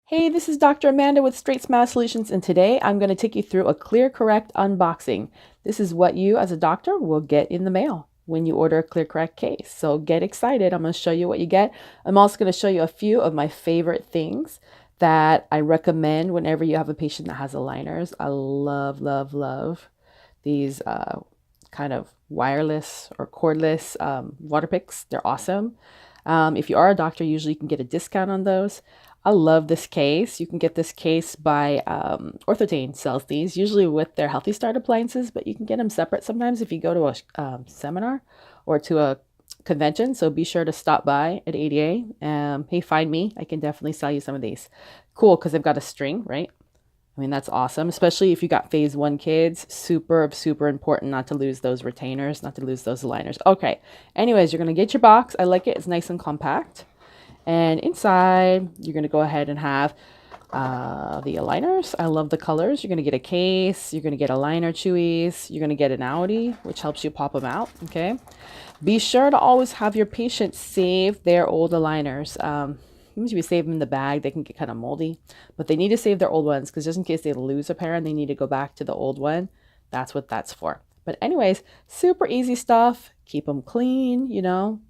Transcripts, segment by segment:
Hey, this is Dr. Amanda with StraightSmile Solutions, and today I'm going to take you through a ClearCorrect unboxing. This is what you, as a doctor, will get in the mail when you order a ClearCorrect case. So get excited. I'm going to show you what you get. I'm also going to show you a few of my favorite things that I recommend whenever you have a patient that has aligners. I love, love, love these kind of wireless or cordless water picks. They're awesome. If you are a doctor, usually you can get a discount on those. I love this case. You can get this case by Orthodontic sells these, usually with their Healthy Start appliances, but you can get them separate sometimes if you go to a seminar or to a convention. So be sure to stop by at ADA. Hey, find me. I can definitely sell you some of these. Cool, because they've got a string, right? I mean, that's awesome, especially if you got phase 1 kids. Super, super important not to lose those retainers, not to lose those aligners. Okay, anyways, you're going to get your box. I like it. It's nice and compact. And inside, you're going to go ahead and have the aligners. I love the colors. You're going to get a case. You're going to get aligner chewies. You're going to get an Audi, which helps you pop them out, okay? Be sure to always have your patients save their old aligners. If you save them in the bag, they can get kind of moldy, but they need to save their old ones because just in case they lose a pair and they need to go back to the old one, that's what that's for. But anyways, super easy stuff. Keep them clean,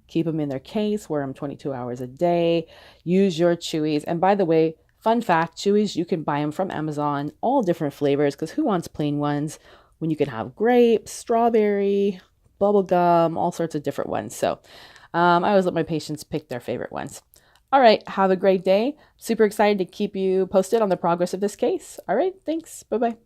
keep them in their case, wear them 22 hours a day, use your chewies. And by the way, fun fact, chewies, you can buy them from Amazon, all different flavors, because who wants plain ones when you can have grape, strawberry, bubble gum, all sorts of different ones. So I always let my patients pick their favorite ones. All right, have a great day. Super excited to keep you posted on the progress of this case. All right, thanks. Bye-bye.